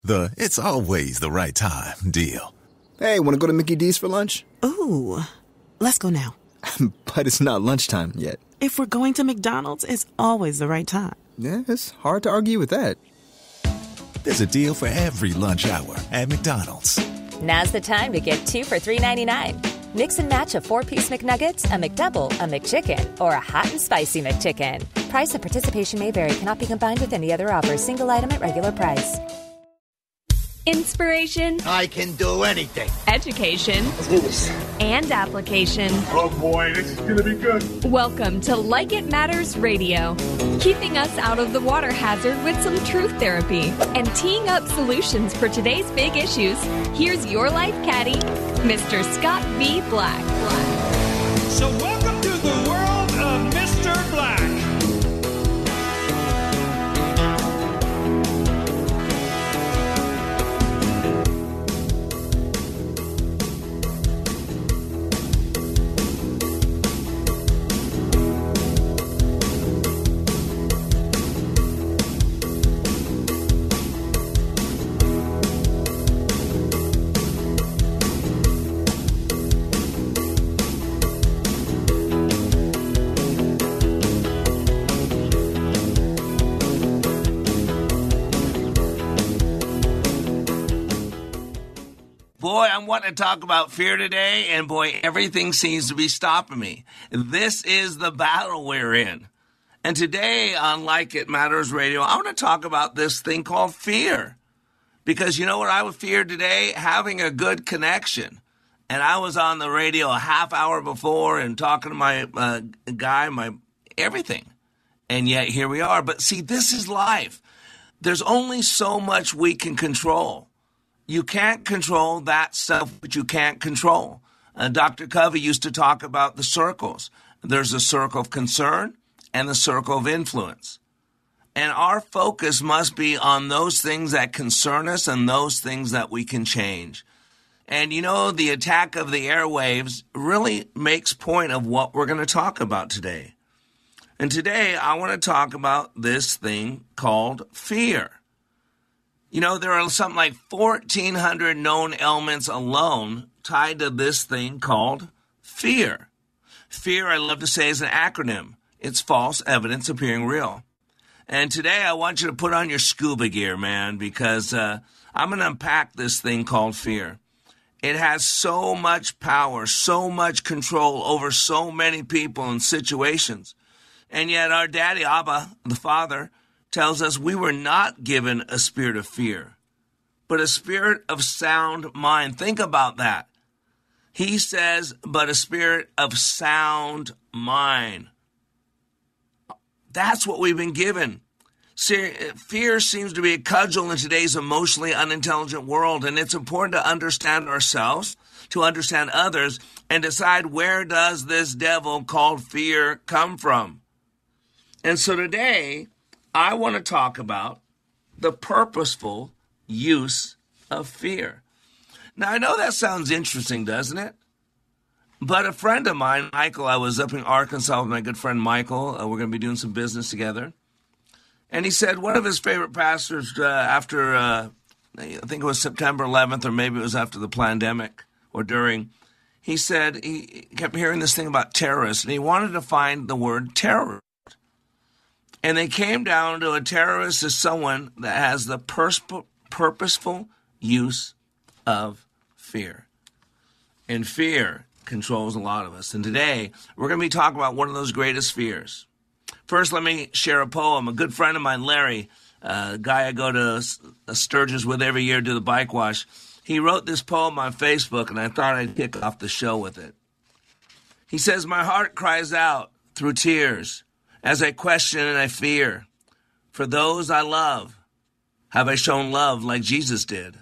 The "it's always the right time" deal. Hey, want to go to Mickey D's for lunch? Ooh, let's go now. But it's not lunchtime yet. If we're going to McDonald's, it's always the right time. Yeah, it's hard to argue with that. There's a deal for every lunch hour at McDonald's. Now's the time to get 2 for $3.99. Mix and match a 4-piece McNuggets, a McDouble, a McChicken, or a hot and spicy McChicken. Price and participation may vary. Cannot be combined with any other offer. Single item at regular price. Inspiration. I can do anything. Education. Let's do this. And application. Oh boy, this is going to be good. Welcome to Like It Matters Radio. Keeping us out of the water hazard with some truth therapy and teeing up solutions for today's big issues. Here's your life caddy, Mr. Scott V. Black. So welcome to the world of Mr. Black. Boy, I'm wanting to talk about fear today, and boy, everything seems to be stopping me. This is the battle we're in. And today on Like It Matters Radio, I want to talk about this thing called fear. Because you know what I would fear today? Having a good connection. And I was on the radio a half hour before and talking to my guy, my everything. And yet here we are. But see, this is life. There's only so much we can control. You can't control that stuff that you can't control. Dr. Covey used to talk about the circles. There's a circle of concern and the circle of influence. And our focus must be on those things that concern us and those things that we can change. And you know, the attack of the airwaves really makes point of what we're going to talk about today. And today I want to talk about this thing called fear. You know, there are something like 1,400 known elements alone tied to this thing called fear. Fear, I love to say, is an acronym. It's false evidence appearing real. And today I want you to put on your scuba gear, man, because I'm going to unpack this thing called fear. It has so much power, so much control over so many people and situations. And yet our daddy, Abba, the Father, tells us we were not given a spirit of fear, but a spirit of sound mind. Think about that. He says, but a spirit of sound mind. That's what we've been given. See, fear seems to be a cudgel in today's emotionally unintelligent world, and it's important to understand ourselves, to understand others, and decide where does this devil called fear come from. And so today, I want to talk about the purposeful use of fear. Now, I know that sounds interesting, doesn't it? But a friend of mine, Michael, I was up in Arkansas with my good friend Michael. We're going to be doing some business together. And he said one of his favorite pastors after, I think it was September 11th, or maybe it was after the pandemic or during, he said he kept hearing this thing about terrorists, and he wanted to find the word terror. And they came down to a terrorist as someone that has the purposeful use of fear. And fear controls a lot of us. And today, we're going to be talking about one of those greatest fears. First, let me share a poem. A good friend of mine, Larry, a guy I go to Sturgis with every year to the bike wash, he wrote this poem on Facebook, and I thought I'd kick off the show with it. He says, "My heart cries out through tears as I question and I fear. For those I love, have I shown love like Jesus did?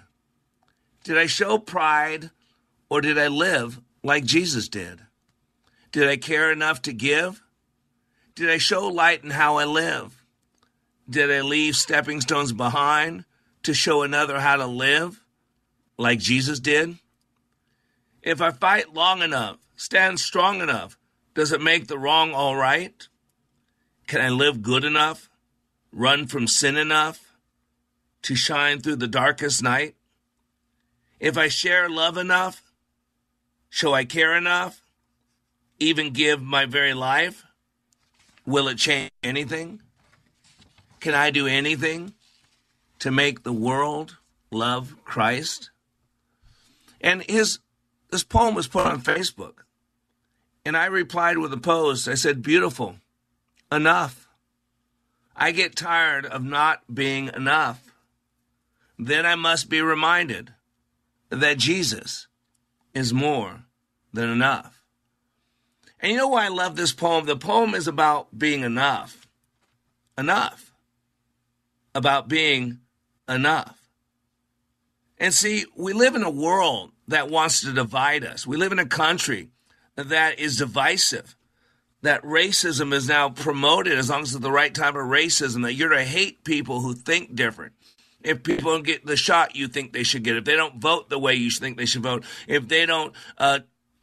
Did I show pride, or did I live like Jesus did? Did I care enough to give? Did I show light in how I live? Did I leave stepping stones behind to show another how to live like Jesus did? If I fight long enough, stand strong enough, does it make the wrong all right? Can I live good enough? Run from sin enough? to shine through the darkest night? If I share love enough, shall I care enough, even give my very life? Will it change anything? Can I do anything to make the world love Christ? And this poem was put on Facebook. And I replied with a post. I said, beautiful, enough. I get tired of not being enough. Then I must be reminded that Jesus is more than enough. And you know why I love this poem? The poem is about being enough. Enough. About being enough. And see, we live in a world that wants to divide us. We live in a country that is divisive, that racism is now promoted as long as it's the right type of racism, that you're to hate people who think different. If people don't get the shot you think they should get, if they don't vote the way you think they should vote, if they don't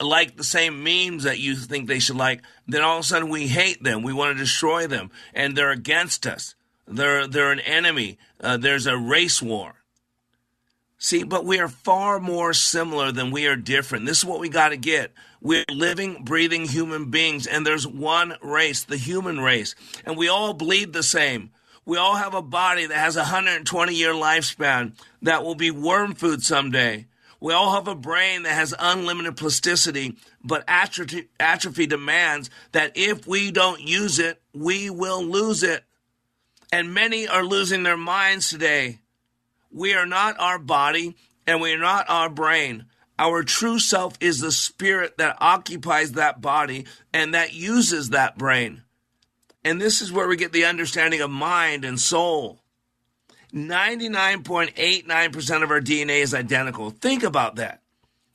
like the same memes that you think they should like, then all of a sudden we hate them. We want to destroy them, and they're against us. They're an enemy. There's a race war. See, but we are far more similar than we are different. This is what we got to get. We're living, breathing human beings, and there's one race, the human race, and we all bleed the same. We all have a body that has a 120-year lifespan that will be worm food someday. We all have a brain that has unlimited plasticity, but atrophy demands that if we don't use it, we will lose it. And many are losing their minds today. We are not our body, and we are not our brain. Our true self is the spirit that occupies that body and that uses that brain. And this is where we get the understanding of mind and soul. 99.89% of our DNA is identical. Think about that.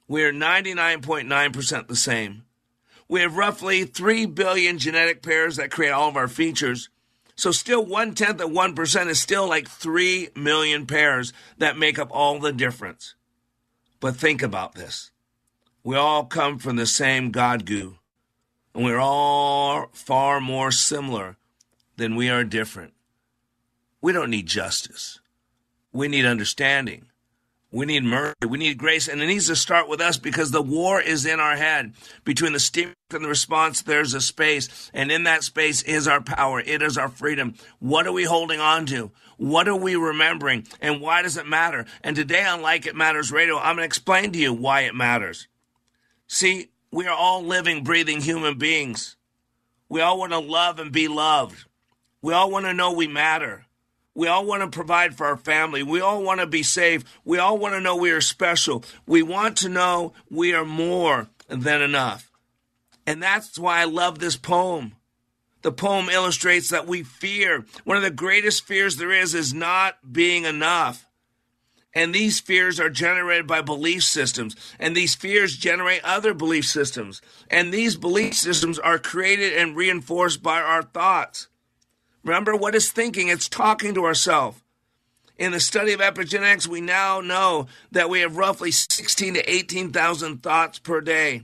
We are 99.9% the same. We have roughly 3 billion genetic pairs that create all of our features. So still 1/10 of 1% is still like 3 million pairs that make up all the difference. But think about this. We all come from the same God goo. And we're all far more similar than we are different. We don't need justice. We need understanding. We need mercy. We need grace. And it needs to start with us because the war is in our head. Between the stimulus and the response, there's a space. And in that space is our power. It is our freedom. What are we holding on to? What are we remembering? And why does it matter? And today on Like It Matters Radio, I'm going to explain to you why it matters. See, we are all living, breathing human beings. We all want to love and be loved. We all want to know we matter. We all want to provide for our family. We all want to be safe. We all want to know we are special. We want to know we are more than enough. And that's why I love this poem. The poem illustrates that we fear. One of the greatest fears there is not being enough. And these fears are generated by belief systems. And these fears generate other belief systems. And these belief systems are created and reinforced by our thoughts. Remember, what is thinking? It's talking to ourselves. In the study of epigenetics, we now know that we have roughly 16 to 18,000 thoughts per day.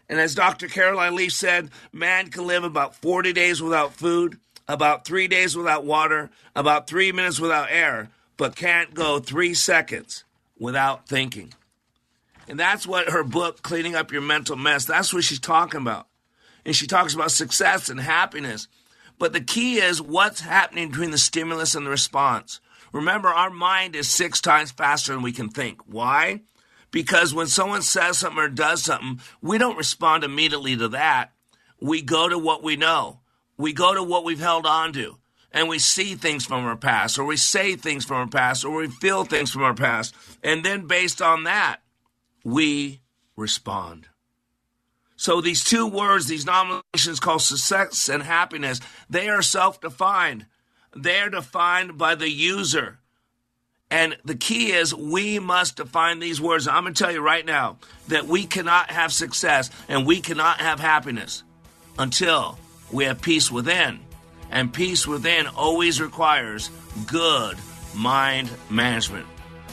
And as Dr. Caroline Leaf said, man can live about 40 days without food, about 3 days without water, about 3 minutes without air, but can't go 3 seconds without thinking. And that's what her book, Cleaning Up Your Mental Mess, that's what she's talking about. And she talks about success and happiness. But the key is what's happening between the stimulus and the response. Remember, our mind is 6 times faster than we can think. Why? Because when someone says something or does something, we don't respond immediately to that. We go to what we know. We go to what we've held on to. And we see things from our past, or we say things from our past, or we feel things from our past. And then based on that, we respond. So these 2 words, these nominations called success and happiness, they are self-defined. They are defined by the user. And the key is we must define these words. I'm going to tell you right now that we cannot have success and we cannot have happiness until we have peace within. And peace within always requires good mind management.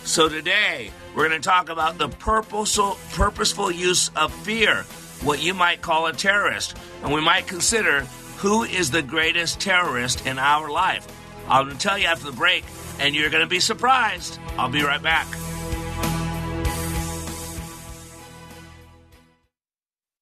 So today, we're going to talk about the purposeful use of fear, what you might call a terrorist. And we might consider who is the greatest terrorist in our life. I'll tell you after the break. and you're going to be surprised. I'll be right back.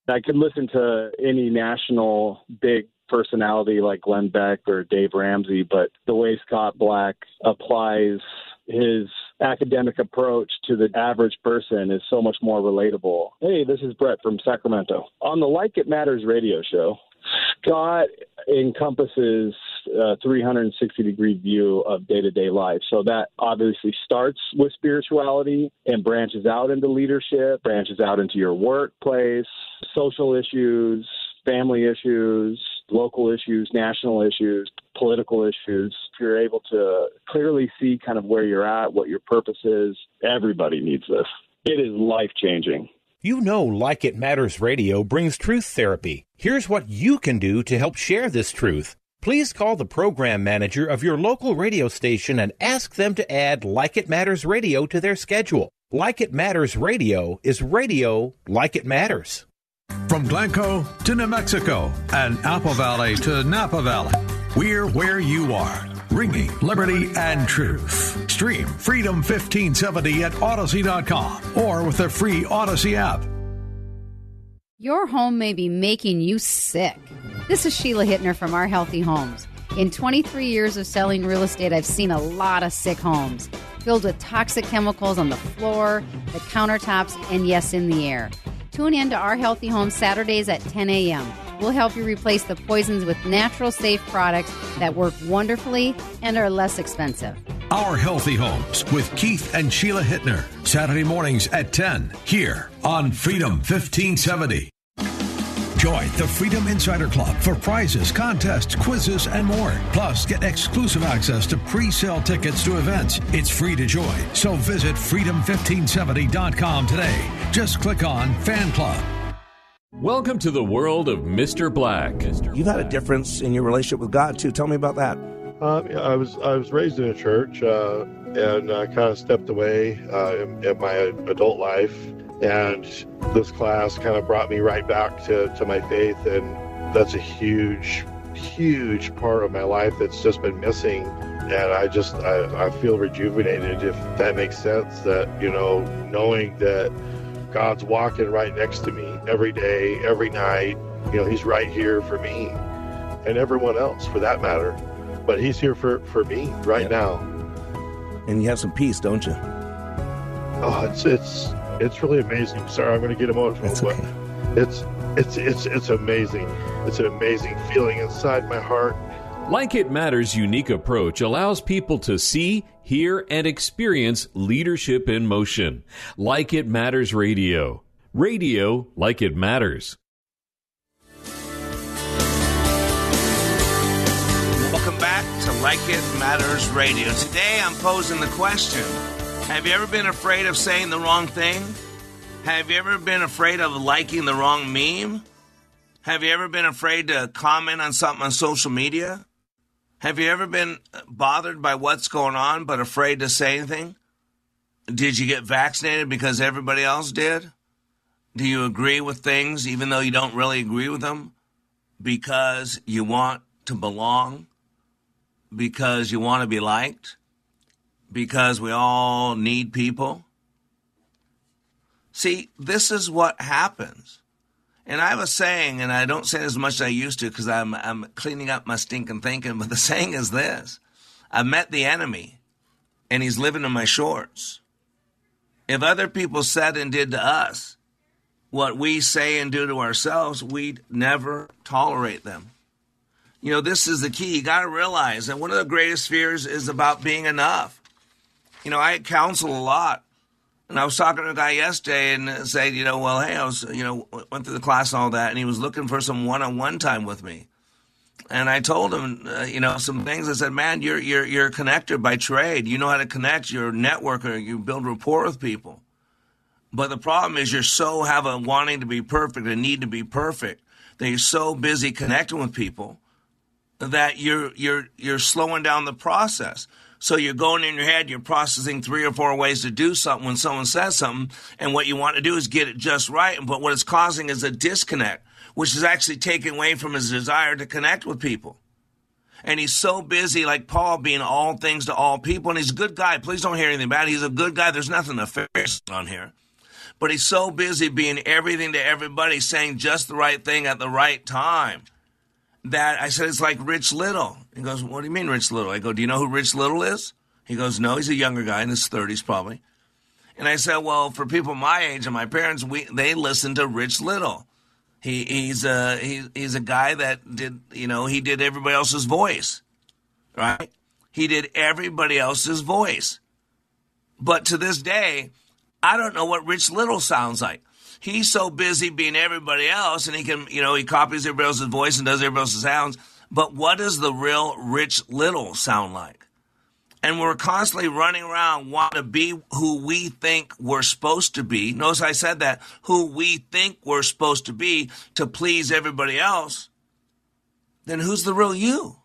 I could listen to any national big personality like Glenn Beck or Dave Ramsey, but the way Scott Black applies his academic approach to the average person is so much more relatable. Hey, this is Brett from Sacramento. On the Like It Matters radio show, Scott encompasses a 360-degree view of day-to-day life. So that obviously starts with spirituality and branches out into leadership, branches out into your workplace, social issues, family issues, local issues, national issues, political issues. If you're able to clearly see kind of where you're at, what your purpose is, everybody needs this. It is life-changing. You know Like It Matters Radio brings truth therapy. Here's what you can do to help share this truth. Please call the program manager of your local radio station and ask them to add Like It Matters Radio to their schedule. Like It Matters Radio is radio like it matters. From Glencoe to New Mexico and Apple Valley to Napa Valley, we're where you are. Ringing liberty and truth. Stream Freedom 1570 at Odyssey.com or with the free Odyssey app. Your home may be making you sick. This is Sheila Hittner from Our Healthy Homes. In 23 years of selling real estate, I've seen a lot of sick homes filled with toxic chemicals on the floor, the countertops, and yes, in the air. Tune in to Our Healthy Homes Saturdays at 10 a.m. We'll help you replace the poisons with natural, safe products that work wonderfully and are less expensive. Our Healthy Homes with Keith and Sheila Hittner. Saturday mornings at 10 here on Freedom 1570. Join the Freedom Insider Club for prizes, contests, quizzes, and more. Plus, get exclusive access to pre-sale tickets to events. It's free to join, so visit freedom1570.com today. Just click on Fan Club. Welcome to the world of Mr. Black. You've had a difference in your relationship with God, too. Tell me about that. I was raised in a church and kind of stepped away in my adult life. And this class kind of brought me right back to my faith. And that's a huge, huge part of my life that's just been missing. And I feel rejuvenated, if that makes sense, that, knowing that God's walking right next to me every day, every night. He's right here for me and everyone else for that matter. But he's here for me right now. And you have some peace, don't you? Oh, it's really amazing. Sorry, I'm going to get emotional. That's okay. But it's amazing. It's an amazing feeling inside my heart. Like It Matters' unique approach allows people to see, hear, and experience leadership in motion. Like It Matters Radio. Radio like it matters. Welcome back to Like It Matters Radio. Today I'm posing the question, have you ever been afraid of saying the wrong thing? Have you ever been afraid of liking the wrong meme? Have you ever been afraid to comment on something on social media? Have you ever been bothered by what's going on but afraid to say anything? Did you get vaccinated because everybody else did? Do you agree with things even though you don't really agree with them? Because you want to belong? Because you want to be liked? Because we all need people? See, this is what happens. And I have a saying, and I don't say it as much as I used to because I'm cleaning up my stinking thinking, but the saying is this: I met the enemy, and he's living in my shorts. If other people said and did to us what we say and do to ourselves, we'd never tolerate them. This is the key. You got to realize that one of the greatest fears is about being enough. I counsel a lot. And I was talking to a guy yesterday and said, hey, I was, went through the class and all that, and he was looking for some one-on-one time with me. And I told him, some things. I said, man, you're a connector by trade. You know how to connect. You're a networker. You build rapport with people. But the problem is you're so have a wanting to be perfect, a need to be perfect, that you're so busy connecting with people that you're slowing down the process. So you're going in your head, you're processing 3 or 4 ways to do something when someone says something, and what you want to do is get it just right. But what it's causing is a disconnect, which is actually taken away from his desire to connect with people. And he's so busy, like Paul, being all things to all people. And he's a good guy. Please don't hear anything bad. He's a good guy. There's nothing nefarious on here. But he's so busy being everything to everybody, saying just the right thing at the right time, that I said, it's like Rich Little. He goes, what do you mean Rich Little? I go, do you know who Rich Little is? He goes, no, he's a younger guy in his 30s probably. And I said, well, for people my age and my parents, they listen to Rich Little. He's a guy that did, he did everybody else's voice, right? He did everybody else's voice. But to this day, I don't know what Rich Little sounds like. He's so busy being everybody else, and he can, he copies everybody else's voice and does everybody else's sounds. But what does the real Rich Little sound like? And we're constantly running around wanting to be who we think we're supposed to be. Notice I said that, who we think we're supposed to be to please everybody else. Then who's the real you?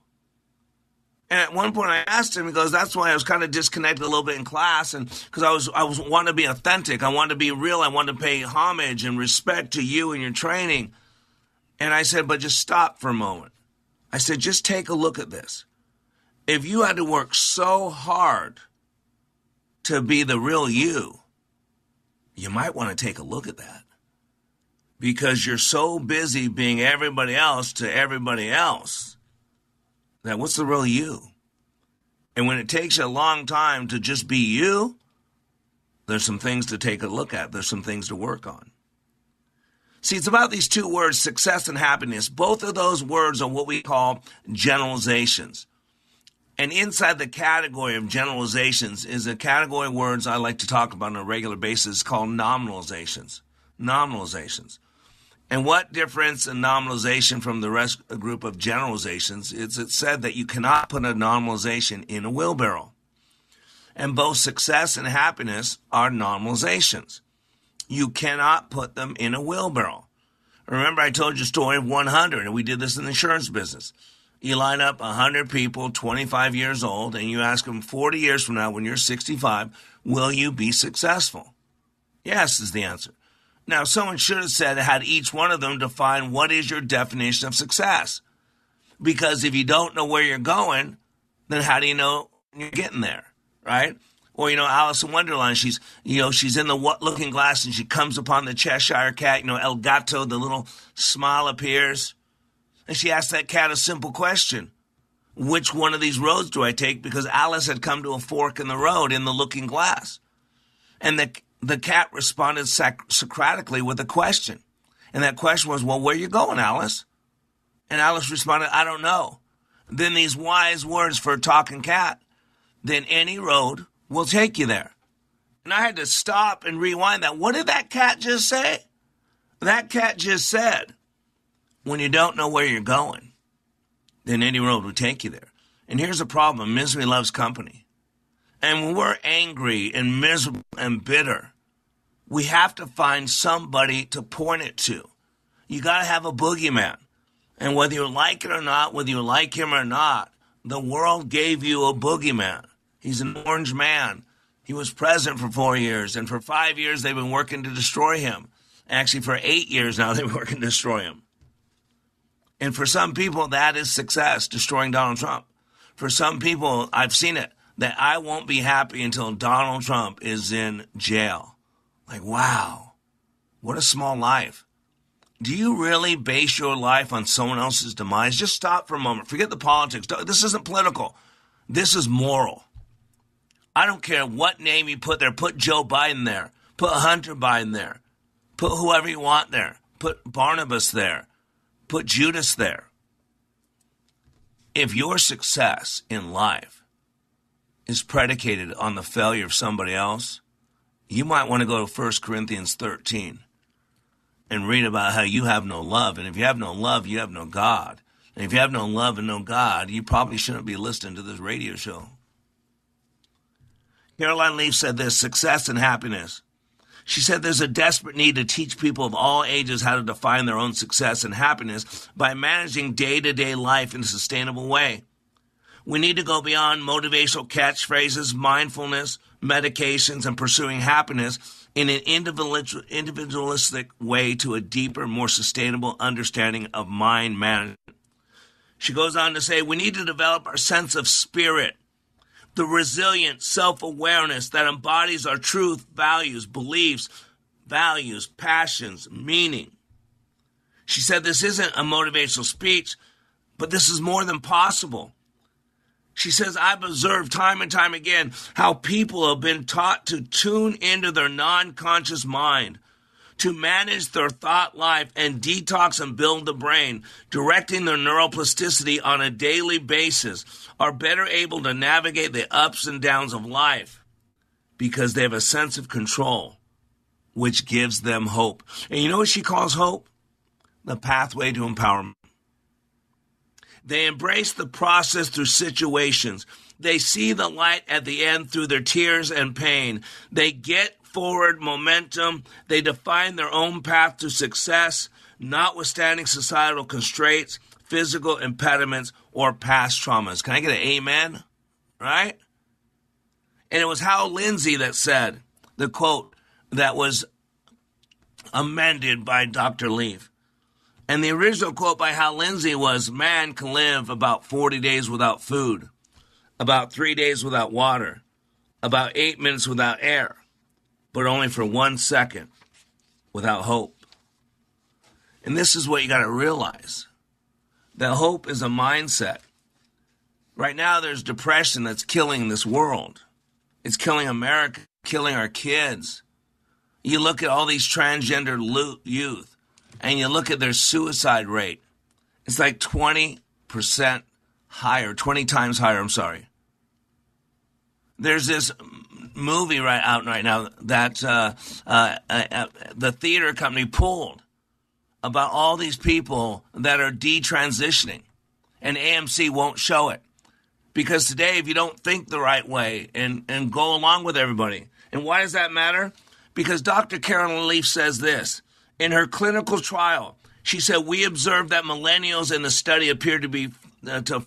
And at one point I asked him, he goes, that's why I was kind of disconnected a little bit in class. And because I was wanting to be authentic. I wanted to be real. I wanted to pay homage and respect to you and your training. And I said, but just stop for a moment. I said, just take a look at this. If you had to work so hard to be the real you, you might want to take a look at that. Because you're so busy being everybody else to everybody else. That what's the real you? And when it takes you a long time to just be you, there's some things to take a look at. There's some things to work on. See, it's about these two words, success and happiness. Both of those words are what we call generalizations. And inside the category of generalizations is a category of words I like to talk about on a regular basis called nominalizations. Nominalizations. And what difference a nominalization from the rest group of generalizations is it said that you cannot put a nominalization in a wheelbarrow. And both success and happiness are nominalizations. You cannot put them in a wheelbarrow. Remember I told you a story of 100, and we did this in the insurance business. You line up 100 people, 25 years old, and you ask them 40 years from now when you're 65, will you be successful? Yes is the answer. Now, someone should have said, had each one of them define what is your definition of success. Because if you don't know where you're going, then how do you know you're getting there, right? Or, Alice in Wonderland, she's in the looking glass and she comes upon the Cheshire Cat, El Gato, the little smile appears. And she asked that cat a simple question. Which one of these roads do I take? Because Alice had come to a fork in the road in the looking glass. And the cat responded Socratically with a question. And that question was, well, where are you going, Alice? And Alice responded, I don't know. Then these wise words for a talking cat, then any road will take you there. And I had to stop and rewind that. What did that cat just say? That cat just said, when you don't know where you're going, then any road will take you there. And here's the problem. Misery loves company. And when we're angry and miserable and bitter, we have to find somebody to point it to. You got to have a boogeyman. And whether you like it or not, whether you like him or not, the world gave you a boogeyman. He's an orange man. He was president for 4 years. And for 5 years, they've been working to destroy him. Actually, for 8 years now, they've been working to destroy him. And for some people, that is success, destroying Donald Trump. For some people, I've seen it, that I won't be happy until Donald Trump is in jail. Like, wow, what a small life. Do you really base your life on someone else's demise? Just stop for a moment. Forget the politics. This isn't political. This is moral. I don't care what name you put there. Put Joe Biden there. Put Hunter Biden there. Put whoever you want there. Put Barnabas there. Put Judas there. If your success in life is predicated on the failure of somebody else, you might want to go to 1 Corinthians 13 and read about how you have no love. And if you have no love, you have no God. And if you have no love and no God, you probably shouldn't be listening to this radio show. Caroline Leaf said this, success and happiness. She said there's a desperate need to teach people of all ages how to define their own success and happiness by managing day-to-day life in a sustainable way. We need to go beyond motivational catchphrases, mindfulness, medications, and pursuing happiness in an individualistic way to a deeper, more sustainable understanding of mind management. She goes on to say, we need to develop our sense of spirit, the resilient self-awareness that embodies our truth, values, beliefs, passions, meaning. She said this isn't a motivational speech, but this is more than possible. She says, I've observed time and time again how people have been taught to tune into their non-conscious mind, to manage their thought life and detox and build the brain, directing their neuroplasticity on a daily basis, are better able to navigate the ups and downs of life because they have a sense of control, which gives them hope. And you know what she calls hope? The pathway to empowerment. They embrace the process through situations. They see the light at the end through their tears and pain. They get forward momentum. They define their own path to success, notwithstanding societal constraints, physical impediments, or past traumas. Can I get an amen? Right? And it was Hal Lindsey that said the quote that was amended by Dr. Leaf. And the original quote by Hal Lindsey was, man can live about 40 days without food, about 3 days without water, about 8 minutes without air, but only for 1 second without hope. And this is what you got to realize, that hope is a mindset. Right now there's depression that's killing this world. It's killing America, killing our kids. You look at all these transgender youth, and you look at their suicide rate. It's like 20% higher, 20 times higher, I'm sorry. There's this movie out right now that the theater company pulled about all these people that are detransitioning, and AMC won't show it. Because today, if you don't think the right way and go along with everybody, and why does that matter? Because Dr. Carolyn Leaf says this. In her clinical trial, she said, we observed that millennials in the study appeared to be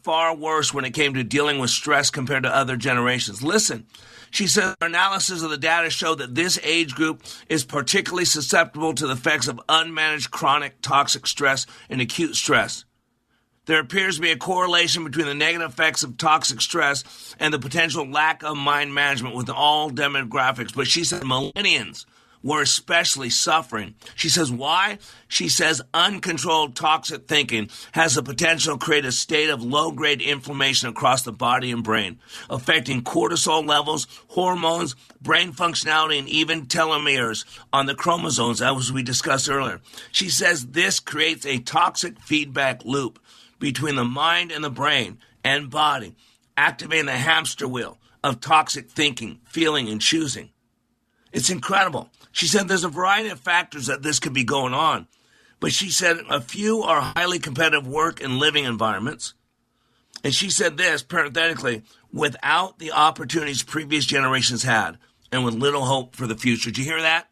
far worse when it came to dealing with stress compared to other generations. Listen, she said, our analysis of the data showed that this age group is particularly susceptible to the effects of unmanaged chronic toxic stress and acute stress. There appears to be a correlation between the negative effects of toxic stress and the potential lack of mind management with all demographics. But she said millennials were especially suffering. She says, why? She says, uncontrolled toxic thinking has the potential to create a state of low-grade inflammation across the body and brain, affecting cortisol levels, hormones, brain functionality, and even telomeres on the chromosomes, as we discussed earlier. She says this creates a toxic feedback loop between the mind and the brain and body, activating the hamster wheel of toxic thinking, feeling, and choosing. It's incredible. She said there's a variety of factors that this could be going on, but she said a few are highly competitive work and living environments. And she said this, parenthetically, without the opportunities previous generations had and with little hope for the future. Did you hear that?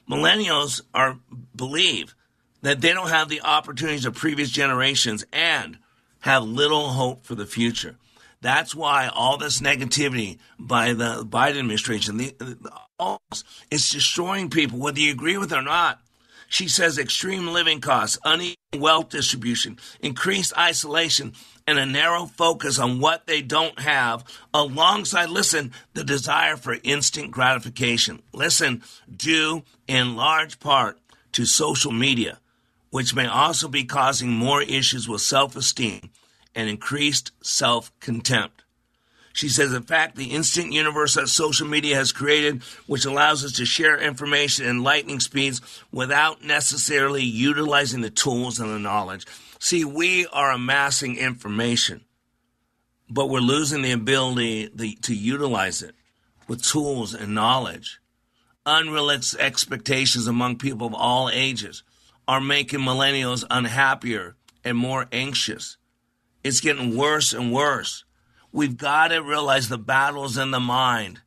Millennials believe that they don't have the opportunities of previous generations and have little hope for the future. That's why all this negativity by the Biden administration, it's destroying people, whether you agree with it or not. She says extreme living costs, uneven wealth distribution, increased isolation, and a narrow focus on what they don't have, alongside, listen, the desire for instant gratification. Listen, due in large part to social media, which may also be causing more issues with self-esteem and increased self-contempt. She says, in fact, the instant universe that social media has created, which allows us to share information in lightning speeds without necessarily utilizing the tools and the knowledge. See, we are amassing information, but we're losing the ability to utilize it with tools and knowledge. Unrealistic expectations among people of all ages are making millennials unhappier and more anxious. It's getting worse and worse. We've got to realize the battle's in the mind.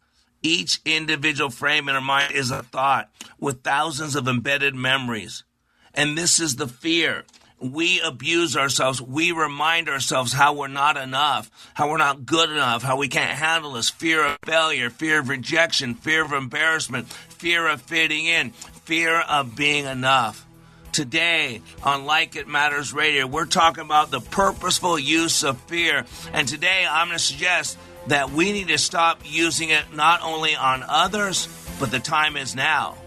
Each individual frame in our mind is a thought with thousands of embedded memories. And this is the fear. We abuse ourselves. We remind ourselves how we're not enough, how we're not good enough, how we can't handle this. Fear of failure, fear of rejection, fear of embarrassment, fear of fitting in, fear of being enough. Today on Like It Matters Radio, we're talking about the purposeful use of fear. And today I'm going to suggest that we need to stop using it not only on others, but the time is now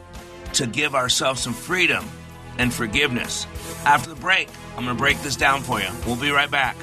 to give ourselves some freedom and forgiveness. After the break, I'm going to break this down for you. We'll be right back.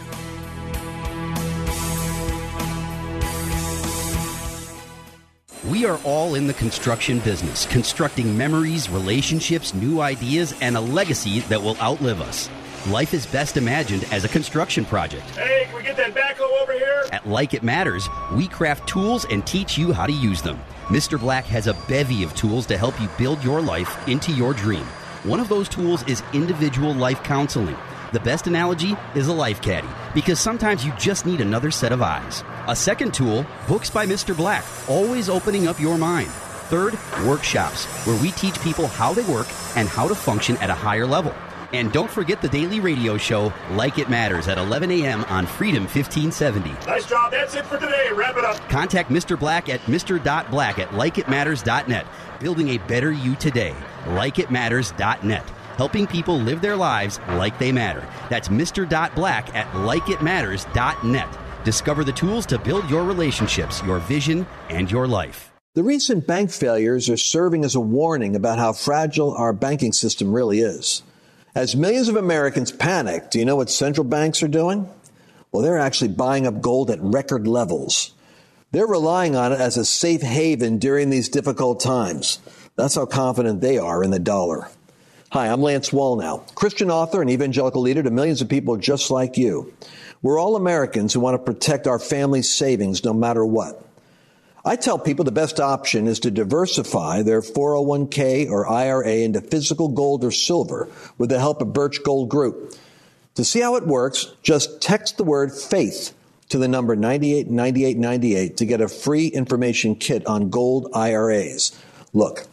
We are all in the construction business, constructing memories, relationships, new ideas, and a legacy that will outlive us. Life is best imagined as a construction project. Hey, can we get that backhoe over here? At Like It Matters, we craft tools and teach you how to use them. Mr. Black has a bevy of tools to help you build your life into your dream. One of those tools is individual life counseling. The best analogy is a life caddy, because sometimes you just need another set of eyes. A second tool, books by Mr. Black, always opening up your mind. Third, workshops, where we teach people how they work and how to function at a higher level. And don't forget the daily radio show, Like It Matters, at 11 a.m. on Freedom 1570. Nice job. That's it for today. Wrap it up. Contact Mr. Black at mr.black@likeitmatters.net. Building a better you today. Likeitmatters.net. Helping people live their lives like they matter. That's Mr. Black at likeitmatters.net. Discover the tools to build your relationships, your vision, and your life. The recent bank failures are serving as a warning about how fragile our banking system really is. As millions of Americans panic, do you know what central banks are doing? Well, they're actually buying up gold at record levels. They're relying on it as a safe haven during these difficult times. That's how confident they are in the dollar. Hi, I'm Lance Wallnow, Christian author and evangelical leader to millions of people just like you. We're all Americans who want to protect our family's savings no matter what. I tell people the best option is to diversify their 401k or IRA into physical gold or silver with the help of Birch Gold Group. To see how it works, just text the word FAITH to the number 989898 to get a free information kit on gold IRAs. Look,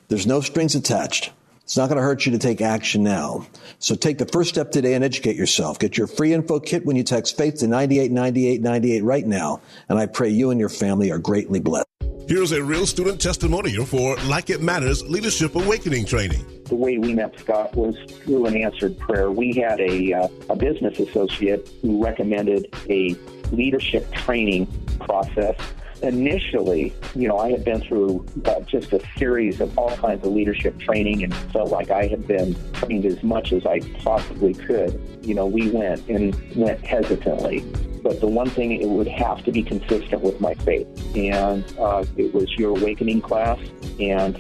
there's no strings attached. It's not going to hurt you to take action now. So take the first step today and educate yourself. Get your free info kit when you text FAITH to 989898 right now. And I pray you and your family are greatly blessed. Here's a real student testimonial for Like It Matters Leadership Awakening Training. The way we met Scott was through an answered prayer. We had a business associate who recommended a leadership training process. Initially, I had been through just a series of all kinds of leadership training and felt like I had been trained as much as I possibly could. We went hesitantly. But the one thing, it would have to be consistent with my faith. And it was your awakening class. And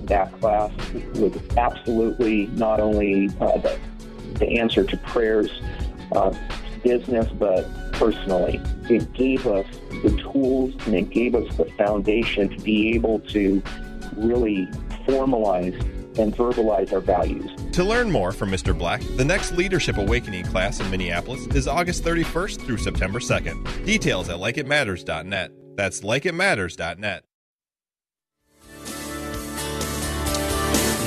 that class was absolutely not only the answer to prayers, business, but personally. It gave us the tools and it gave us the foundation to be able to really formalize and verbalize our values. To learn more from Mr. Black, the next Leadership Awakening class in Minneapolis is August 31st through September 2nd. Details at likeitmatters.net. That's likeitmatters.net.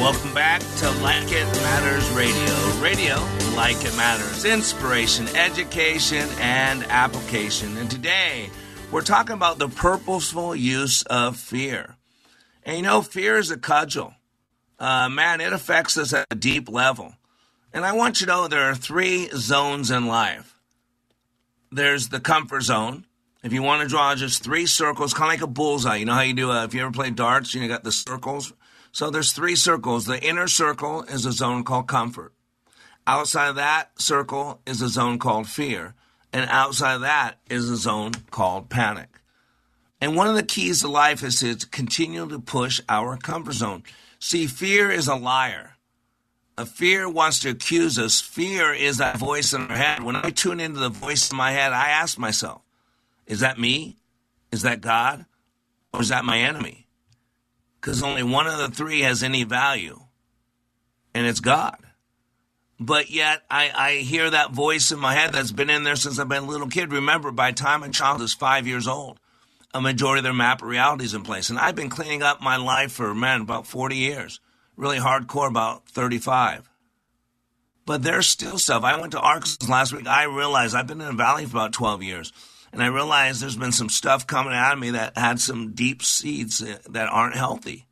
Welcome back to Like It Matters Radio. Radio, like it matters. Inspiration, education, and application. And today, we're talking about the purposeful use of fear. And fear is a cudgel. Man, it affects us at a deep level. And I want you to know there are 3 zones in life. There's the comfort zone. If you want to draw just 3 circles, kind of like a bullseye. You know how you do, if you ever play darts, you got the circles. So there's 3 circles. The inner circle is a zone called comfort. Outside of that circle is a zone called fear. And outside of that is a zone called panic. And one of the keys to life is to continue to push our comfort zone. See, fear is a liar. A fear wants to accuse us. Fear is that voice in our head. When I tune into the voice in my head, I ask myself, is that me? Is that God? Or is that my enemy? Because only one of the 3 has any value, and it's God. But yet, I hear that voice in my head that's been in there since I've been a little kid. Remember, by the time a child is 5 years old, a majority of their map of reality is in place. And I've been cleaning up my life for, about 40 years. Really hardcore, about 35. But there's still stuff. I went to Arkansas last week. I realized I've been in the valley for about 12 years. And I realized there's been some stuff coming out of me that had some deep seeds that aren't healthy.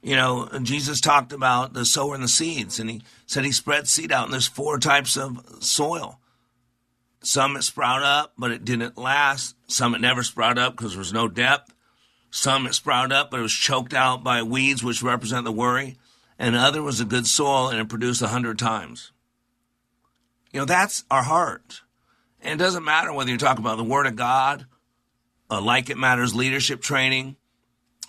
You know, Jesus talked about the sower and the seeds, and he said he spread seed out, and there's 4 types of soil. Some it sprout up, but it didn't last. Some it never sprout up because there was no depth. Some it sprout up, but it was choked out by weeds, which represent the worry. And other was a good soil, and it produced 100 times. You know, that's our heart. And it doesn't matter whether you're talking about the Word of God, Like It Matters leadership training,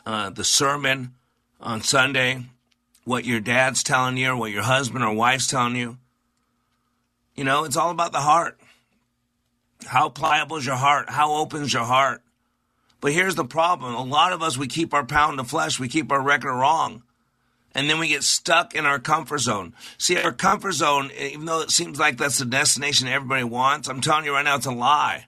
the sermon on Sunday, what your dad's telling you or what your husband or wife's telling you. You know, it's all about the heart. How pliable is your heart? How open is your heart? But here's the problem. A lot of us, we keep our pound of flesh. We keep our record wrong. And then we get stuck in our comfort zone. See, our comfort zone, even though it seems like that's the destination everybody wants, I'm telling you right now, it's a lie.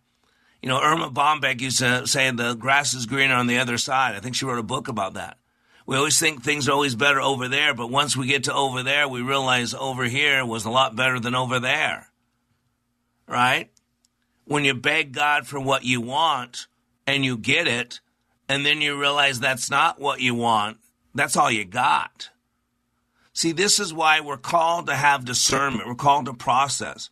You know, Irma Bombeck used to say the grass is greener on the other side. I think she wrote a book about that. We always think things are always better over there, but once we get to over there, we realize over here was a lot better than over there. Right? When you beg God for what you want and you get it, and then you realize that's not what you want, that's all you got. See, this is why we're called to have discernment. We're called to process.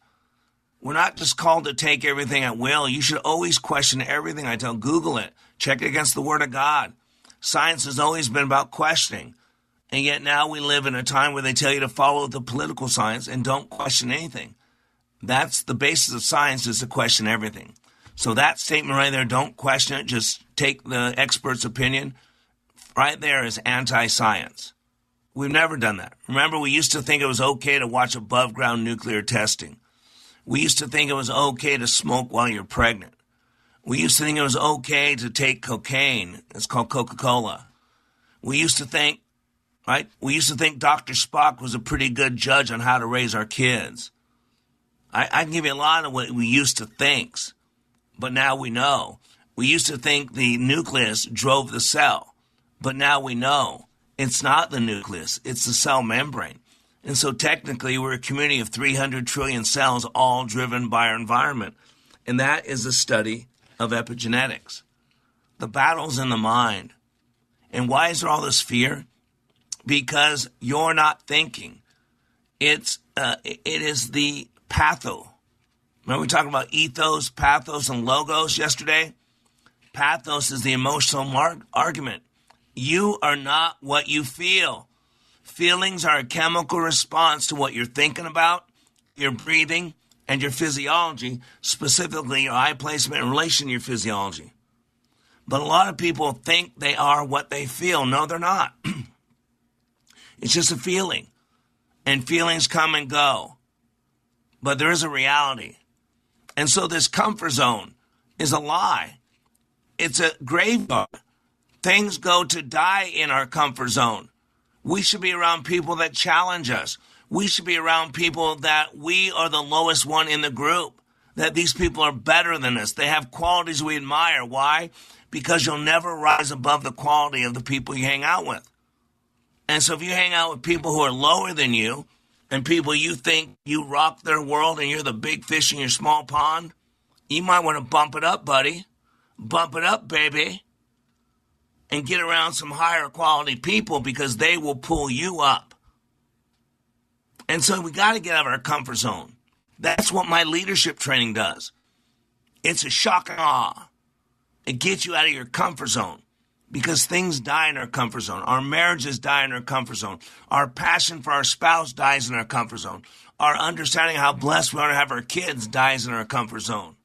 We're not just called to take everything at will. You should always question everything I tell. Google it. Check it against the Word of God. Science has always been about questioning. And yet now we live in a time where they tell you to follow the political science and don't question anything. That's the basis of science, is to question everything. So that statement right there, don't question it, just take the expert's opinion, right there is anti-science. We've never done that. Remember, we used to think it was okay to watch above-ground nuclear testing. We used to think it was okay to smoke while you're pregnant. We used to think it was okay to take cocaine. It's called Coca-Cola. We used to think, right? We used to think Dr. Spock was a pretty good judge on how to raise our kids. I can give you a lot of what we used to think, but now we know. We used to think the nucleus drove the cell, but now we know it's not the nucleus, it's the cell membrane. And so technically we're a community of 300 trillion cells, all driven by our environment. And that is a study of epigenetics. The battle's in the mind. And why is there all this fear? Because you're not thinking. It is the patho. Remember we talked about ethos, pathos, and logos yesterday? Pathos is the emotional argument. You are not what you feel. Feelings are a chemical response to what you're thinking about, your breathing, and your physiology, specifically your eye placement in relation to your physiology. But a lot of people think they are what they feel. No, they're not. It's just a feeling. And feelings come and go. But there is a reality. And so this comfort zone is a lie. It's a graveyard. Things go to die in our comfort zone. We should be around people that challenge us. We should be around people that we are the lowest one in the group, that these people are better than us. They have qualities we admire. Why? Because you'll never rise above the quality of the people you hang out with. And so if you hang out with people who are lower than you and people you think you rock their world and you're the big fish in your small pond, you might want to bump it up, buddy. Bump it up, baby. And get around some higher quality people because they will pull you up. And so we got to get out of our comfort zone. That's what my leadership training does. It's a shock and awe. It gets you out of your comfort zone because things die in our comfort zone. Our marriages die in our comfort zone. Our passion for our spouse dies in our comfort zone. Our understanding how blessed we are to have our kids dies in our comfort zone.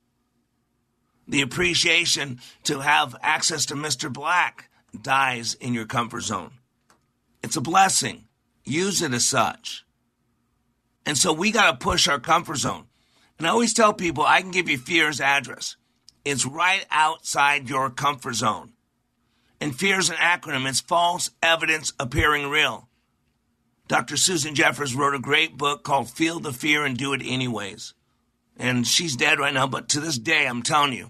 The appreciation to have access to Mr. Black dies in your comfort zone. It's a blessing. Use it as such. And so we got to push our comfort zone. And I always tell people, I can give you fear's address. It's right outside your comfort zone. And fear is an acronym. It's false evidence appearing real. Dr. Susan Jeffers wrote a great book called Feel the Fear and Do It Anyways. And she's dead right now, but to this day, I'm telling you,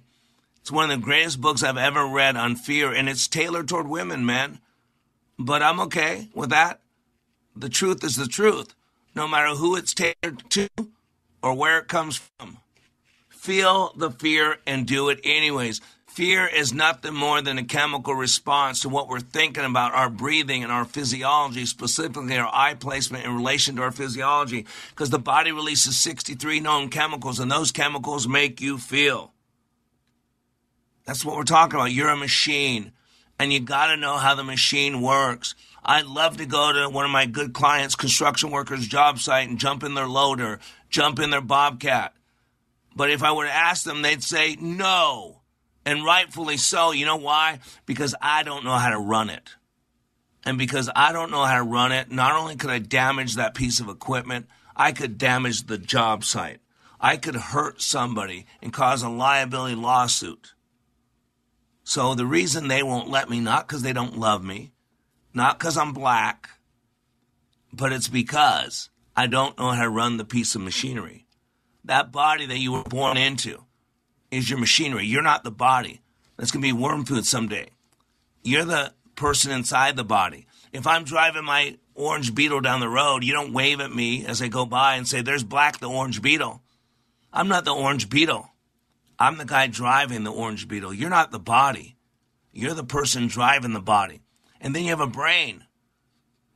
it's one of the greatest books I've ever read on fear, and it's tailored toward women, man. But I'm okay with that. The truth is the truth, no matter who it's tailored to or where it comes from. Feel the fear and do it anyways. Fear is nothing more than a chemical response to what we're thinking about, our breathing and our physiology, specifically our eye placement in relation to our physiology, because the body releases 63 known chemicals, and those chemicals make you feel. That's what we're talking about. You're a machine, and you got to know how the machine works. I'd love to go to one of my good clients, construction workers' job site, and jump in their loader, jump in their Bobcat. But if I were to ask them, they'd say no. And rightfully so. You know why? Because I don't know how to run it. And because I don't know how to run it, not only could I damage that piece of equipment, I could damage the job site. I could hurt somebody and cause a liability lawsuit. So the reason they won't let me, not because they don't love me, not because I'm black, but it's because I don't know how to run the piece of machinery. That body that you were born into is your machinery. You're not the body. That's going to be worm food someday. You're the person inside the body. If I'm driving my orange Beetle down the road, you don't wave at me as I go by and say, there's Black the orange Beetle. I'm not the orange Beetle. I'm the guy driving the orange Beetle. You're not the body. You're the person driving the body. And then you have a brain.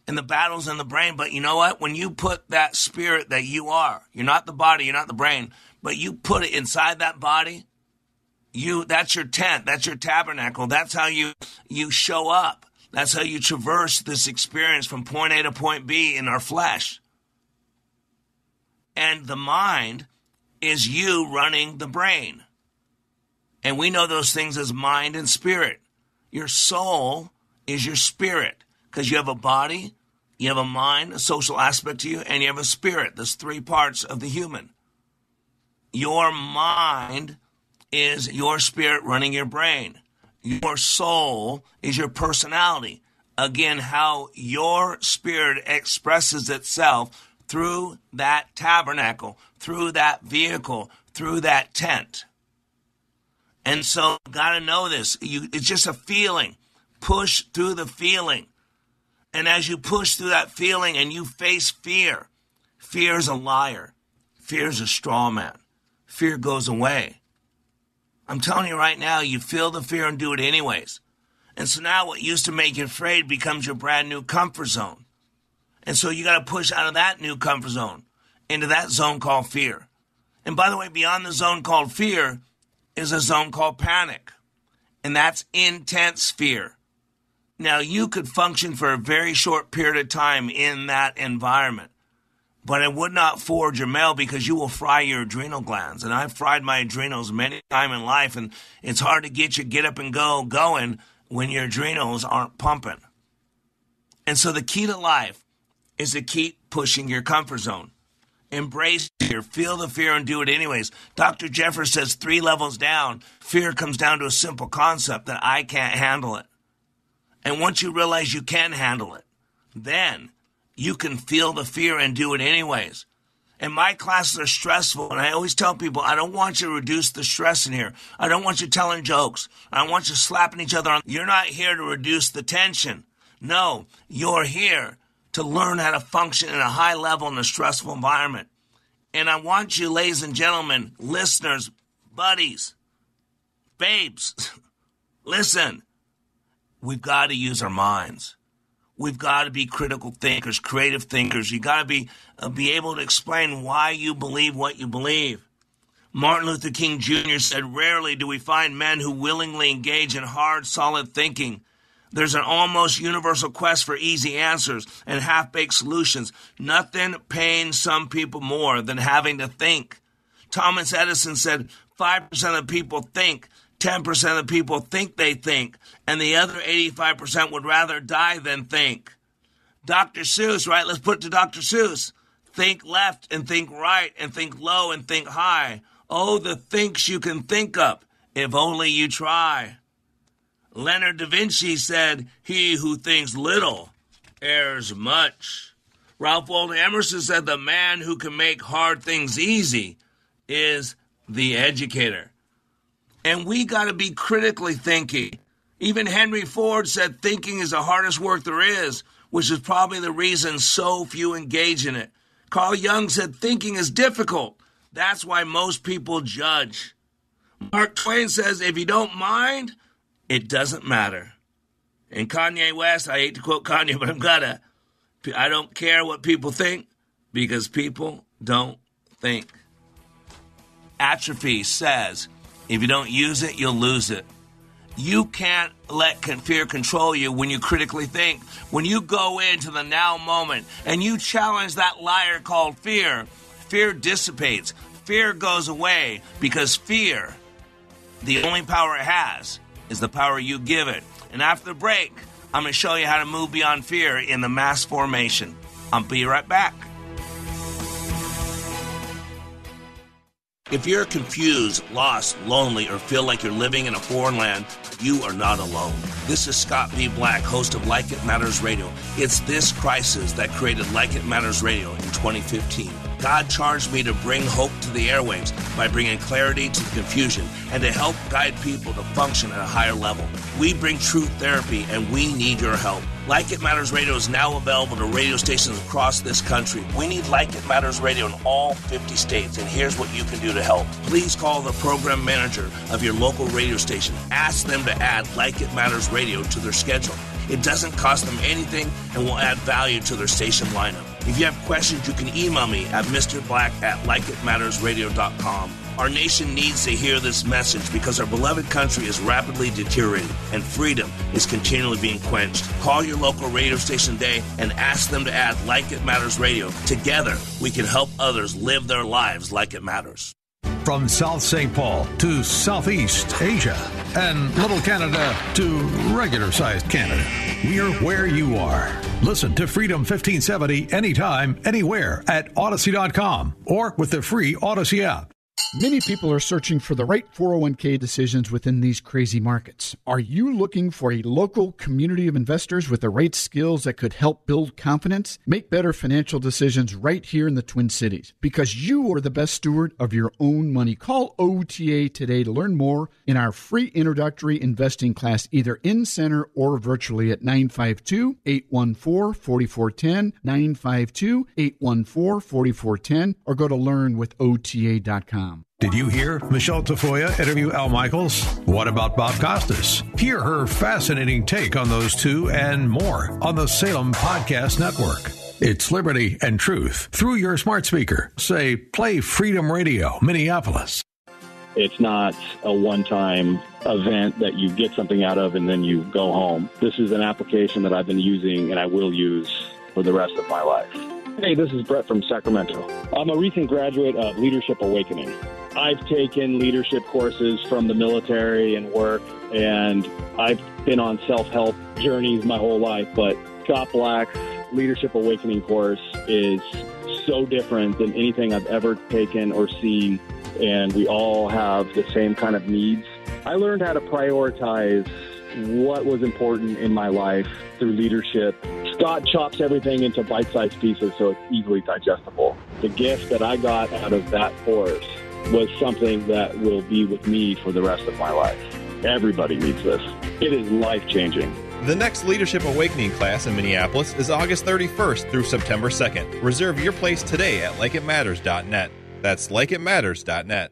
And the battle's in the brain. But you know what? When you put that spirit that you are, you're not the body, you're not the brain, but you put it inside that body, that's your tent, that's your tabernacle, that's how you show up. That's how you traverse this experience from point A to point B in our flesh. And the mind is you running the brain. And we know those things as mind and spirit. Your soul is your spirit, because you have a body, you have a mind, a social aspect to you, and you have a spirit. There's three parts of the human. Your mind is your spirit running your brain. Your soul is your personality. Again, how your spirit expresses itself through that tabernacle, through that vehicle, through that tent. And so, got to know this. It's just a feeling. Push through the feeling. And as you push through that feeling and you face fear, fear is a liar. Fear is a straw man. Fear goes away. I'm telling you right now, you feel the fear and do it anyways. And so now what used to make you afraid becomes your brand new comfort zone. And so you got to push out of that new comfort zone into that zone called fear. And by the way, beyond the zone called fear is a zone called panic. And that's intense fear. Now, you could function for a very short period of time in that environment, but it would not forge your mail because you will fry your adrenal glands. And I've fried my adrenals many times in life, and it's hard to get you get up and going when your adrenals aren't pumping. And so the key to life is to keep pushing your comfort zone. Embrace fear, feel the fear, and do it anyways. Dr. Jeffers says 3 levels down, fear comes down to a simple concept that I can't handle it. And once you realize you can handle it, then you can feel the fear and do it anyways. And my classes are stressful, and I always tell people, I don't want you to reduce the stress in here. I don't want you telling jokes. I don't want you slapping each other on. You're not here to reduce the tension. No, you're here to learn how to function in a high level in a stressful environment. And I want you, ladies and gentlemen, listeners, buddies, babes, listen. We've got to use our minds. We've got to be critical thinkers, creative thinkers. You got to be able to explain why you believe what you believe. Martin Luther King Jr. said, rarely do we find men who willingly engage in hard, solid thinking. There's an almost universal quest for easy answers and half-baked solutions. Nothing pains some people more than having to think. Thomas Edison said 5% of people think, 10% of people think they think, and the other 85% would rather die than think. Dr. Seuss, right? Let's put it to Dr. Seuss. Think left and think right and think low and think high. Oh, the thinks you can think up, if only you try. Leonardo da Vinci said, he who thinks little errs much. Ralph Waldo Emerson said, the man who can make hard things easy is the educator. And we got to be critically thinking. Even Henry Ford said thinking is the hardest work there is, which is probably the reason so few engage in it. Carl Jung said thinking is difficult. That's why most people judge. Mark Twain says, if you don't mind, it doesn't matter. And Kanye West, I hate to quote Kanye, but I'm gonna. I don't care what people think because people don't think. Atrophy says, if you don't use it, you'll lose it. You can't let fear control you when you critically think. When you go into the now moment and you challenge that liar called fear, fear dissipates. Fear goes away because fear, the only power it has, is the power you give it. And after the break, I'm going to show you how to move beyond fear in the mass formation. I'll be right back. If you're confused, lost, lonely, or feel like you're living in a foreign land, you are not alone. This is Scott B. Black, host of Like It Matters Radio. It's this crisis that created Like It Matters Radio in 2015. God charged me to bring hope to the airwaves by bringing clarity to the confusion and to help guide people to function at a higher level. We bring truth therapy, and we need your help. Like It Matters Radio is now available to radio stations across this country. We need Like It Matters Radio in all 50 states, and here's what you can do to help. Please call the program manager of your local radio station. Ask them to add Like It Matters Radio to their schedule. It doesn't cost them anything and will add value to their station lineup. If you have questions, you can email me at mrblack@likeitmattersradio.com. Our nation needs to hear this message because our beloved country is rapidly deteriorating and freedom is continually being quenched. Call your local radio station today and ask them to add Like It Matters Radio. Together, we can help others live their lives like it matters. From South St. Paul to Southeast Asia and Little Canada to regular-sized Canada, we're where you are. Listen to Freedom 1570 anytime, anywhere at Odyssey.com or with the free Odyssey app. Many people are searching for the right 401k decisions within these crazy markets. Are you looking for a local community of investors with the right skills that could help build confidence? Make better financial decisions right here in the Twin Cities because you are the best steward of your own money. Call OTA today to learn more in our free introductory investing class, either in center or virtually at 952-814-4410, 952-814-4410, or go to learnwithota.com. Did you hear Michelle Tafoya interview Al Michaels? What about Bob Costas? Hear her fascinating take on those two and more on the Salem Podcast Network. It's liberty and truth through your smart speaker. Say, play Freedom Radio, Minneapolis. It's not a one-time event that you get something out of and then you go home. This is an application that I've been using and I will use for the rest of my life. Hey, this is Brett from Sacramento. I'm a recent graduate of Leadership Awakening. I've taken leadership courses from the military and work, and I've been on self-help journeys my whole life, but Scott Black's Leadership Awakening course is so different than anything I've ever taken or seen, and we all have the same kind of needs. I learned how to prioritize what was important in my life through leadership. Scott chops everything into bite-sized pieces so it's easily digestible. The gift that I got out of that course was something that will be with me for the rest of my life. Everybody needs this. It is life-changing. The next Leadership Awakening class in Minneapolis is August 31st through September 2nd. Reserve your place today at likeitmatters.net. That's likeitmatters.net.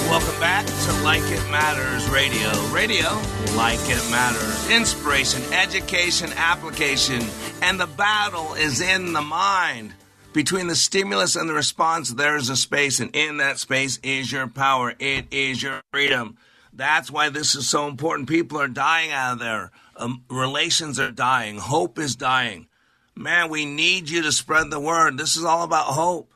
Welcome back to Like It Matters Radio. Radio, like it matters. Inspiration, education, application, and the battle is in the mind. Between the stimulus and the response, there is a space, and in that space is your power. It is your freedom. That's why this is so important. People are dying out there. Relations are dying. Hope is dying. Man, we need you to spread the word. This is all about hope.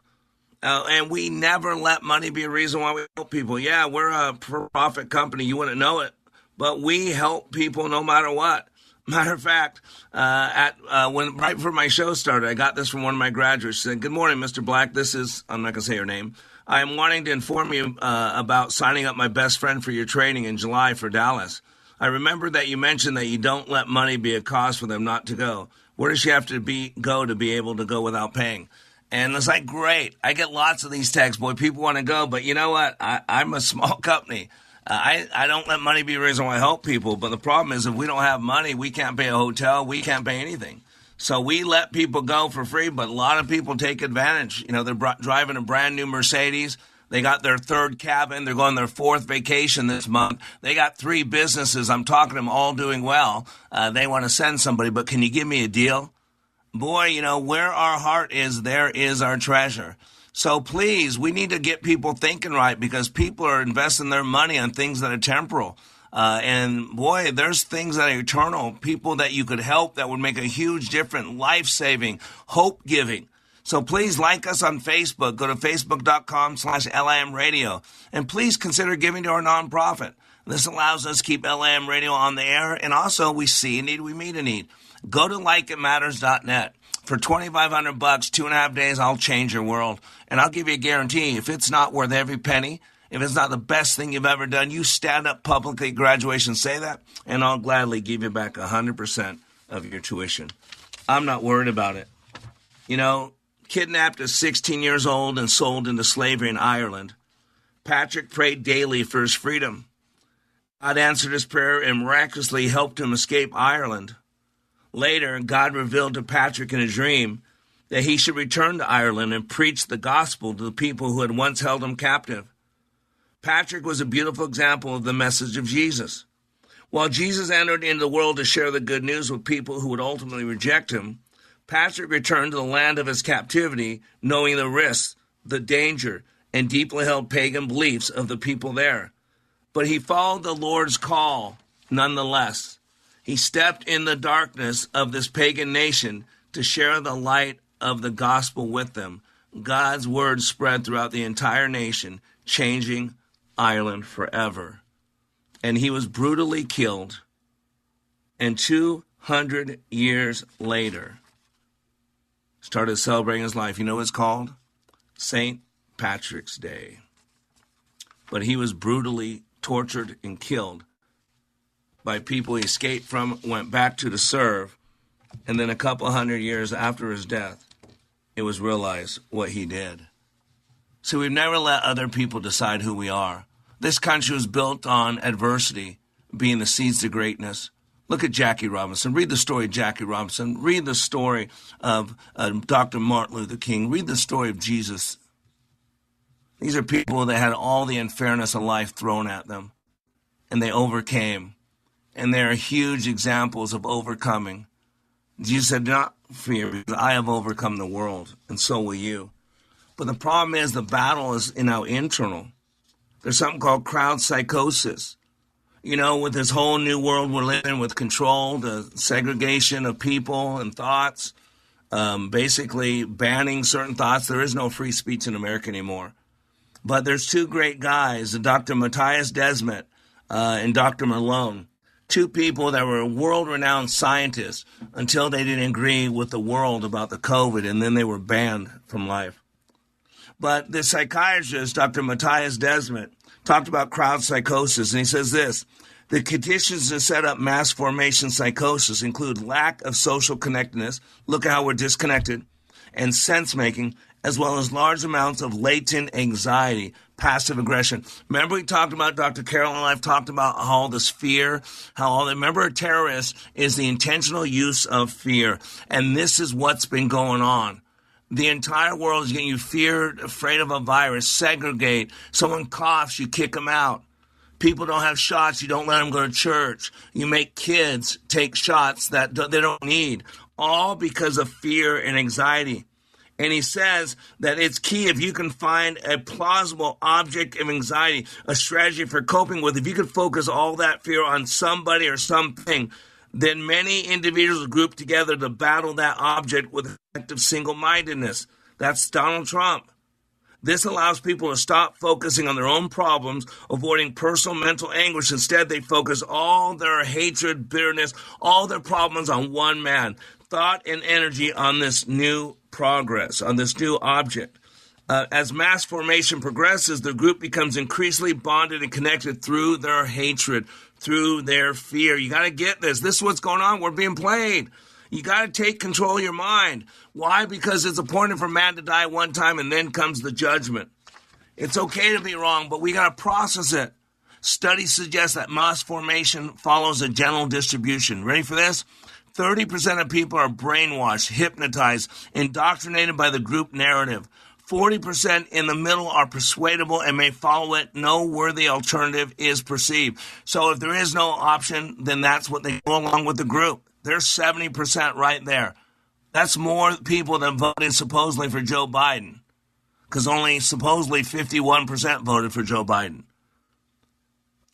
And we never let money be a reason why we help people. Yeah, we're a for-profit company. You wouldn't know it. But we help people no matter what. Matter of fact, when right before my show started, I got this from one of my graduates. She said, "Good morning, Mr. Black. This is," I'm not going to say her name, "I am wanting to inform you about signing up my best friend for your training in July for Dallas. I remember that you mentioned that you don't let money be a cause for them not to go. Where does she have to go to be able to go without paying?" And it's like, great. I get lots of these texts, boy. People want to go, but you know what? I'm a small company. I don't let money be a reason why I help people. But the problem is if we don't have money, we can't pay a hotel. We can't pay anything. So we let people go for free, but a lot of people take advantage. You know, they're driving a brand new Mercedes. They got their third cabin. They're going their fourth vacation this month. They got 3 businesses. I'm talking to them all doing well. They want to send somebody, but can you give me a deal? Boy, you know, where our heart is, there is our treasure. So please, we need to get people thinking right, because people are investing their money on things that are temporal. And boy, there's things that are eternal, people that you could help that would make a huge difference, life-saving, hope-giving. So please like us on Facebook. Go to facebook.com/LIM Radio. And please consider giving to our nonprofit. This allows us to keep LIM Radio on the air. And also, we see a need, we meet a need. Go to likeitmatters.net. For $2,500, 2.5 days, I'll change your world. And I'll give you a guarantee, if it's not worth every penny, if it's not the best thing you've ever done, you stand up publicly at graduation, say that, and I'll gladly give you back 100% of your tuition. I'm not worried about it. You know, kidnapped at 16 years old and sold into slavery in Ireland, Patrick prayed daily for his freedom. God answered his prayer and miraculously helped him escape Ireland. Later, God revealed to Patrick in a dream that he should return to Ireland and preach the gospel to the people who had once held him captive. Patrick was a beautiful example of the message of Jesus. While Jesus entered into the world to share the good news with people who would ultimately reject him, Patrick returned to the land of his captivity, knowing the risks, the danger, and deeply held pagan beliefs of the people there. But he followed the Lord's call nonetheless. He stepped in the darkness of this pagan nation to share the light of the gospel with them. God's word spread throughout the entire nation, changing Ireland forever. And he was brutally killed. And 200 years later, started celebrating his life. You know what it's called? St. Patrick's Day. But he was brutally tortured and killed by people he escaped from, went back to serve, and then a couple hundred years after his death, it was realized what he did. So we've never let other people decide who we are. This country was built on adversity being the seeds to greatness. Look at Jackie Robinson. Read the story of Jackie Robinson. Read the story of Dr. Martin Luther King. Read the story of Jesus. These are people that had all the unfairness of life thrown at them, and they overcame. And they are huge examples of overcoming. Jesus said, "Not fear, because I have overcome the world, and so will you." But the problem is the battle is in our internal. There's something called crowd psychosis. You know, with this whole new world we're living with control, the segregation of people and thoughts, basically banning certain thoughts. There is no free speech in America anymore. But there's 2 great guys, Dr. Matthias Desmet and Dr. Malone. 2 people that were world-renowned scientists until they didn't agree with the world about the COVID, and then they were banned from life. But the psychiatrist, Dr. Matthias Desmet, talked about crowd psychosis, and he says this: the conditions to set up mass formation psychosis include lack of social connectedness, look at how we're disconnected, and sense-making, as well as large amounts of latent anxiety, passive aggression. Remember we talked about, Dr. Carol and I have talked about all this fear, remember a terrorist is the intentional use of fear. And this is what's been going on. The entire world is getting you feared, afraid of a virus, segregate. Someone coughs, you kick them out. People don't have shots, you don't let them go to church. You make kids take shots that they don't need, all because of fear and anxiety. And he says that it's key if you can find a plausible object of anxiety, a strategy for coping with. If you can focus all that fear on somebody or something, then many individuals group together to battle that object with effective single-mindedness. That's Donald Trump. This allows people to stop focusing on their own problems, avoiding personal mental anguish. Instead, they focus all their hatred, bitterness, all their problems on one man. Thought and energy on this new progress, on this new object. As mass formation progresses, the group becomes increasingly bonded and connected through their hatred, through their fear. You got to get this. This is what's going on. We're being played. You got to take control of your mind. Why? Because it's appointed for man to die one time, and then comes the judgment. It's okay to be wrong, but we got to process it. Studies suggest that mass formation follows a general distribution. Ready for this? 30% of people are brainwashed, hypnotized, indoctrinated by the group narrative. 40% in the middle are persuadable and may follow it. No worthy alternative is perceived. So if there is no option, then that's what they go along with the group. There's 70% right there. That's more people than voted supposedly for Joe Biden, because only supposedly 51% voted for Joe Biden.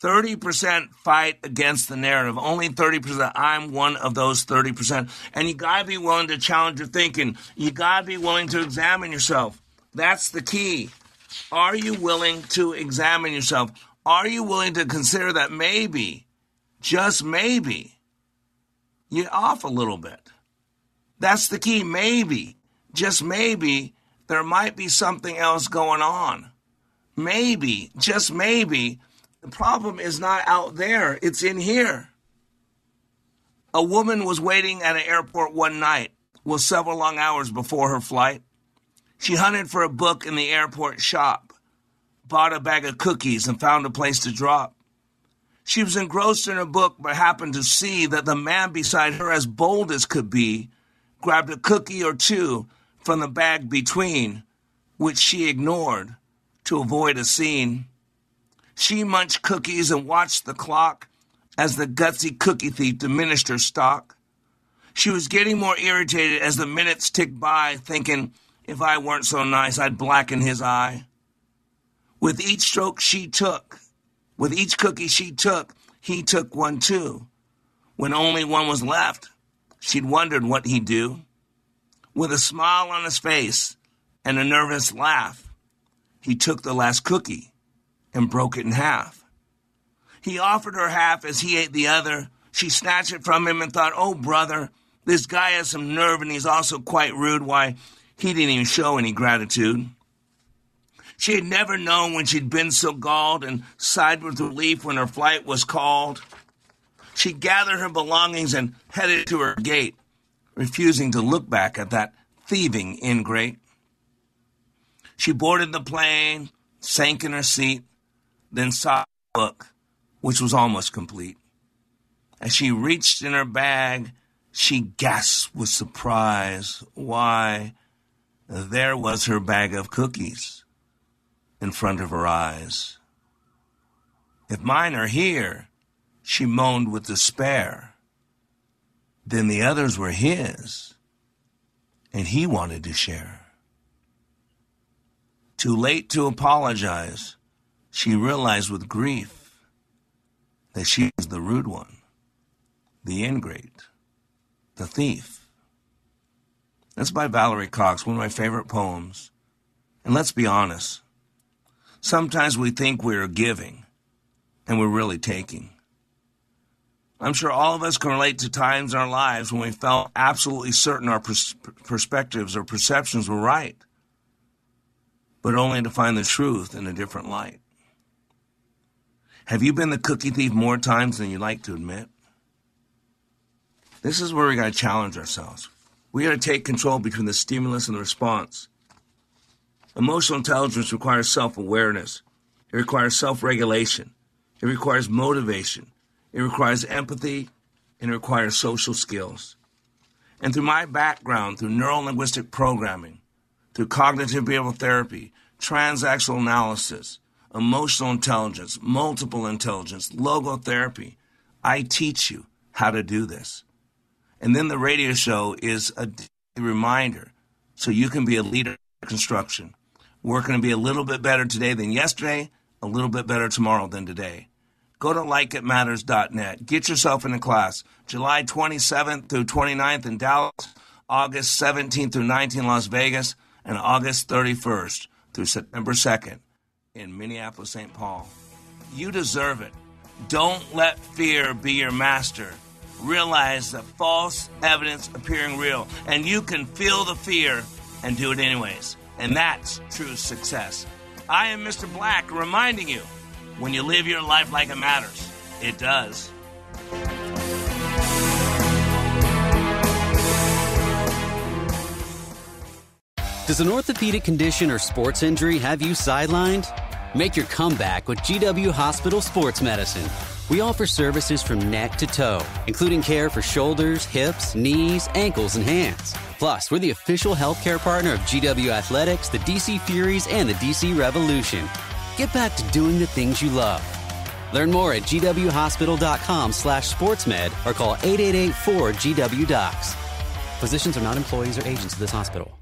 30% fight against the narrative. Only 30%. I'm one of those 30%. And you got to be willing to challenge your thinking. You got to be willing to examine yourself. That's the key. Are you willing to examine yourself? Are you willing to consider that maybe, just maybe, you're off a little bit? That's the key. Maybe, just maybe, there might be something else going on. Maybe, just maybe, the problem is not out there. It's in here. A woman was waiting at an airport one night, several long hours before her flight. She hunted for a book in the airport shop, bought a bag of cookies, and found a place to drop. She was engrossed in her book, but happened to see that the man beside her, as bold as could be, grabbed a cookie or two from the bag between, which she ignored to avoid a scene. She munched cookies and watched the clock as the gutsy cookie thief diminished her stock. She was getting more irritated as the minutes ticked by, thinking, if I weren't so nice, I'd blacken his eye. With each stroke she took, with each cookie she took, he took one too. When only one was left, she'd wondered what he'd do. With a smile on his face and a nervous laugh, he took the last cookie and broke it in half. He offered her half as he ate the other. She snatched it from him and thought, oh, brother, this guy has some nerve and he's also quite rude. Why, he didn't even show any gratitude. She had never known when she'd been so galled and sighed with relief when her flight was called. She gathered her belongings and headed to her gate, refusing to look back at that thieving ingrate. She boarded the plane, sank in her seat, then saw the book, which was almost complete. As she reached in her bag, she gasped with surprise. Why, there was her bag of cookies in front of her eyes. If mine are here, she moaned with despair, then the others were his, and he wanted to share. Too late to apologize, she realized with grief that she was the rude one, the ingrate, the thief. That's by Valerie Cox, one of my favorite poems. And let's be honest, sometimes we think we're giving, and we're really taking. I'm sure all of us can relate to times in our lives when we felt absolutely certain our perspectives or perceptions were right, but only to find the truth in a different light. Have you been the cookie thief more times than you like to admit? This is where we got to challenge ourselves. We got to take control between the stimulus and the response. Emotional intelligence requires self-awareness. It requires self-regulation. It requires motivation. It requires empathy, and it requires social skills. And through my background, through neuro-linguistic programming, through cognitive behavioral therapy, transactional analysis, emotional intelligence, multiple intelligence, logotherapy, I teach you how to do this. And then the radio show is a reminder so you can be a leader in construction. We're going to be a little bit better today than yesterday, a little bit better tomorrow than today. Go to likeitmatters.net. Get yourself in a class. July 27th through 29th in Dallas, August 17th through 19th in Las Vegas, and August 31st through September 2nd in Minneapolis, St. Paul. You deserve it. Don't let fear be your master. Realize that false evidence appearing real, and you can feel the fear and do it anyways. And that's true success. I am Mr. Black, reminding you, when you live your life like it matters, it does. Does an orthopedic condition or sports injury have you sidelined? Make your comeback with GW Hospital Sports Medicine. We offer services from neck to toe, including care for shoulders, hips, knees, ankles, and hands. Plus, we're the official healthcare partner of GW Athletics, the DC Furies, and the DC Revolution. Get back to doing the things you love. Learn more at gwhospital.com/sportsmed or call 888-4GW-DOCS. Physicians are not employees or agents of this hospital.